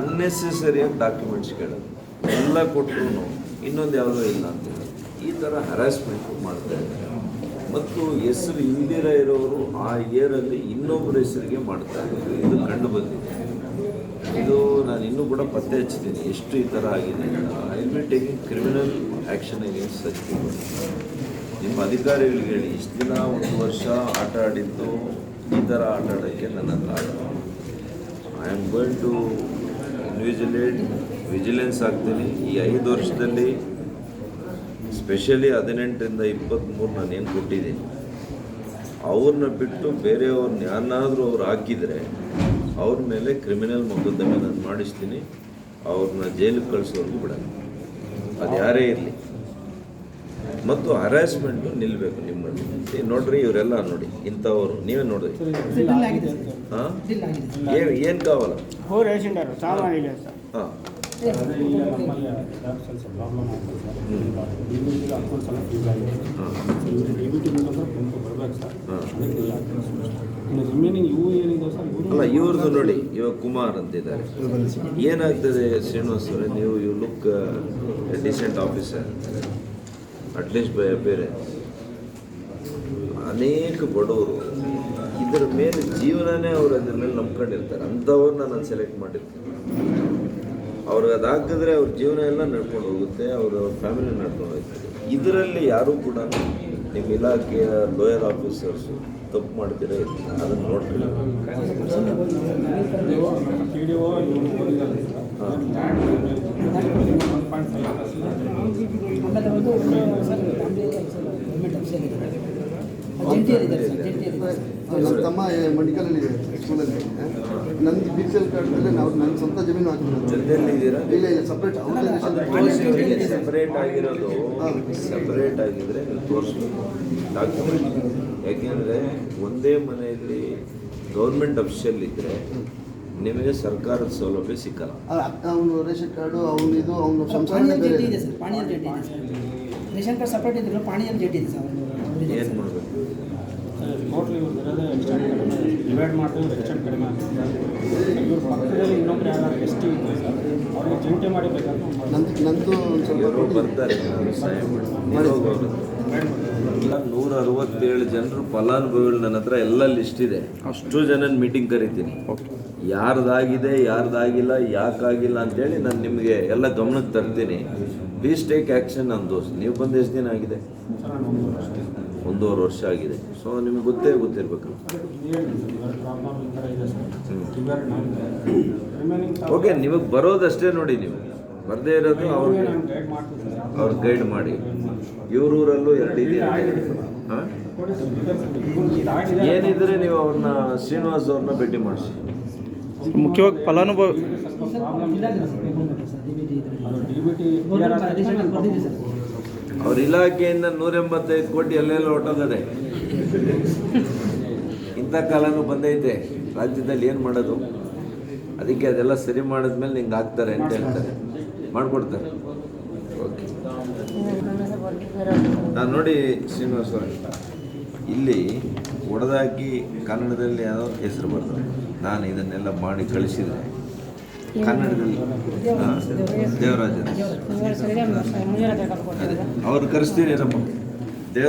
ಅನ್ನೆಸೆಸರಿಯಾಗಿ documents ಕೇಳೋದು, ಎಲ್ಲ ಕೊಟ್ಟರು ಇನ್ನೊಂದು ಯಾವುದೋ ಇಲ್ಲ ಅಂತೇಳಿ ಈ ಥರ ಹರಾಸ್ಮೆಂಟು ಮಾಡ್ತಾ ಇದ್ದಾರೆ. ಮತ್ತು ಹೆಸರು ಇಂದಿರ ಇರೋರು ಆ ಇಯರಲ್ಲಿ ಇನ್ನೊಬ್ಬರ ಹೆಸರಿಗೆ ಮಾಡ್ತಾ ಇದ್ದಾರೆ. ಇದು ಕಂಡು ಬಂದಿದೆ. ಇದು ನಾನು ಇನ್ನೂ ಕೂಡ ಪತ್ತೆ ಹಚ್ಚಿದ್ದೀನಿ ಎಷ್ಟು ಈ ಥರ ಆಗಿದೆ ಅಂತ. I will be taking criminal action against such people. ನಿಮ್ಮ ಅಧಿಕಾರಿಗಳಿಗೆ ಹೇಳಿ, ಇಷ್ಟು ದಿನ 1 ವರ್ಷ ಆಟ ಆಡಿದ್ದು ಈ ಥರ ಆಟ ಆಡೋಕ್ಕೆ ನನ್ನ ಹತ್ರ ಆಗಲ್ಲ. I am going to vigilance ಆಗ್ತೀನಿ. ಈ 5 ವರ್ಷದಲ್ಲಿ ಸ್ಪೆಷಲಿ 18ರಿಂದ 23 ನಾನು ಏನು ಕೊಟ್ಟಿದ್ದೀನಿ, ಅವ್ರನ್ನ ಬಿಟ್ಟು ಬೇರೆಯವ್ರನ್ನ ಯಾರನ್ನಾದರೂ ಅವ್ರು ಹಾಕಿದರೆ ಅವ್ರ ಮೇಲೆ ಕ್ರಿಮಿನಲ್ ಮೊಕದ್ದಮೆ ನಾನು ಮಾಡಿಸ್ತೀನಿ. ಅವ್ರನ್ನ ಜೈಲಿಗೆ ಕಳಿಸೋರ್ಗೂ ಬಿಡಲ್ಲ, ಅದು ಯಾರೇ ಇರಲಿ. ಮತ್ತು ಹರಾಸ್ಮೆಂಟು ನಿಲ್ಲಬೇಕು ನಿಮ್ಮಲ್ಲಿ. ನೋಡ್ರಿ ಇವರೆಲ್ಲ ನೋಡಿ ಇಂಥವ್ರು, ನೀವೇ ನೋಡ್ರಿ. ಹಾಂ ಏನು ಕಾವಲ್ಲ? ಹಾಂ ಅಲ್ಲ, ಇವ್ರದ್ದು ನೋಡಿ, ಇವಾಗ ಕುಮಾರ್ ಅಂತಿದ್ದಾರೆ. ಏನಾಗ್ತದೆ ಶ್ರೀನಿವಾಸ್ ಅವರೇ, ನೀವು you look decent officer, at least ಬೇರೆ ಅನೇಕ ಬಡವರು ಇದರ ಮೇಲೆ ಜೀವನನೇ ಅವರು ಅದ್ರ ಮೇಲೆ ನಂಬ್ಕೊಂಡಿರ್ತಾರೆ. ಅಂಥವ್ರನ್ನ ನಾನು ಸೆಲೆಕ್ಟ್ ಮಾಡಿರ್ತೀನಿ. ಅವ್ರಿಗೆ ಅದಾಗಿದ್ರೆ ಅವ್ರ ಜೀವನ ಎಲ್ಲ ನಡ್ಕೊಂಡು ಹೋಗುತ್ತೆ, ಅವರ ಫ್ಯಾಮಿಲಿ ನಡ್ಕೊಂಡು ಹೋಗ್ತದೆ. ಇದರಲ್ಲಿ ಯಾರೂ ಕೂಡ ನಿಮ್ಮ ಇಲಾಖೆಯ ಲೋಯರ್ ಆಫೀಸರ್ಸು ತಪ್ಪು ಮಾಡ್ತೀರಾ ಅದನ್ನು ನೋಡ್ರಿ. ನನ್ನ ತಮ್ಮ ಮೆಡಿಕಲಲ್ಲಿ ಸ್ಕೂಲಲ್ಲಿ ನಂದು ಬಿ ಪಿ ಎಲ್ ಕಾರ್ಡ್ನಲ್ಲಿ ನಾವು ನನ್ನ ಸ್ವಂತ ಜಮೀನು ಹಾಕಿರೋದು. ಜೊತೆಯಲ್ಲಿ ಇದ್ದೀರಾ? ಇಲ್ಲ ಸಪ್ರೇಟ್ ಸಪ್ರೇಟ್ ಆಗಿರೋದು. ಸಪ್ರೇಟ್ ಆಗಿದ್ರೆ ನೀವು ತೋರಿಸ್ಬೇಕು ಡಾಕ್ಯುಮೆಂಟ್. ಯಾಕೆಂದರೆ ಒಂದೇ ಮನೆಯಲ್ಲಿ ಗೌರ್ಮೆಂಟ್ ಅಫಿಷಿಯಲ್ ಇದ್ದರೆ ನಿಮಗೆ ಸರ್ಕಾರದ ಸೌಲಭ್ಯ ಸಿಕ್ಕಲ್ಲ. ಅವನು ರೇಷನ್ ಕಾರ್ಡು ಅವನಿದು ಅವನು ಸಂಸಾರ ಇದೆ ಸರ್, ಪಾಣಿಯಲ್ಲಿ ಜಡ್ಡಿ ಇದೆ ಸರ್. ರೇಷನ್ ಕಾರ್ಡ್ ಸಪ್ರೇಟ್ ಇದ್ರು ಪಾಣಿಯಲ್ಲಿ ಜಡ್ಡಿ ಇದೆ ಸರ್. ಏನು ಮಾಡಬೇಕು? ಟೋಟ್ಲಿ ಡಿವೈಡ್ ಮಾಡ್ತೀವಿ, ಎಕ್ಸ್ಟೆಂಟ್ ಕಡಿಮೆ ಆಗ್ತದೆ. ಇವ್ರ ಪಕ್ಕದಲ್ಲಿ ಇನ್ನೊಬ್ರು ಯಾರು ಎಷ್ಟು ಇದೆ ಸರ್, ಅವ್ರಿಗೆ ಚಿಂತೆ ಮಾಡಿಬೇಕಾದ್ರೆ ನಂದು ಇವರು ಬರ್ತಾರೆ, ಸಹಾಯ ಮಾಡಿ 167 ಜನರು ಫಲಾನುಭವಿಗಳು ನನ್ನ ಹತ್ರ ಎಲ್ಲ ಲಿಸ್ಟ್ ಇದೆ. ಅಷ್ಟು ಜನ ಮೀಟಿಂಗ್ ಕರಿತೀನಿ. ಯಾರ್ದಾಗಿದೆ ಯಾರ್ದಾಗಿಲ್ಲ ಯಾಕಾಗಿಲ್ಲ ಅಂತೇಳಿ ನಾನು ನಿಮಗೆ ಎಲ್ಲ ಗಮನಕ್ಕೆ ತರ್ತೀನಿ. Please take action on those. ನೀವು ಬಂದು ಎಷ್ಟು ದಿನ ಆಗಿದೆ? 1.5 ವರ್ಷ ಆಗಿದೆ. ಸೊ ನಿಮಗೆ ಗೊತ್ತಿರಬೇಕು. ಓಕೆ, ನಿಮಗೆ ಬರೋದಷ್ಟೇ ನೋಡಿ, ನೀವು ಬರದೇ ಇರೋದು ಅವ್ರು ಗೈಡ್ ಮಾಡಿ. ಇವರೂರಲ್ಲೂ 2 ಇದೆ. ಹಾಂ, ಏನಿದ್ರೆ ನೀವು ಅವ್ರನ್ನ ಶ್ರೀನಿವಾಸ್ ಅವ್ರನ್ನ ಭೇಟಿ ಮಾಡಿಸಿ. ಮುಖ್ಯವಾಗಿ ಫಲಾನುಭವಿ ಅವ್ರ ಇಲಾಖೆಯಿಂದ 185 ಕೋಟಿ ಎಲ್ಲೆಲ್ಲ ಹೊಟ್ಟೋಗದೆ. ಇಂಥ ಕಾಲನೂ ಬಂದೈತೆ ರಾಜ್ಯದಲ್ಲಿ. ಏನು ಮಾಡೋದು? ಅದಕ್ಕೆ ಅದೆಲ್ಲ ಸರಿ ಮಾಡಿದ್ಮೇಲೆ ನಿಂಗೆ ಆಗ್ತಾರೆ ಅಂತ ಹೇಳ್ತಾರೆ, ಮಾಡಿಕೊಡ್ತಾರೆ. ಓಕೆ, ನಾನು ನೋಡಿ ಶ್ರೀನಿವಾಸ ಇಲ್ಲಿ ಹೊಡೆದಾಕಿ ಕನ್ನಡದಲ್ಲಿ ಯಾವುದೋ ಹೆಸರು ಬರ್ತದೆ. ನಾನು ಇದನ್ನೆಲ್ಲ ಮಾಡಿ ಕಳಿಸಿದರೆ ಕನ್ನಡದಲ್ಲಿ ದೇವರಾಜ ಅವ್ರು ಕರೆಸ್ತೀನಿ ನಮ್ಮ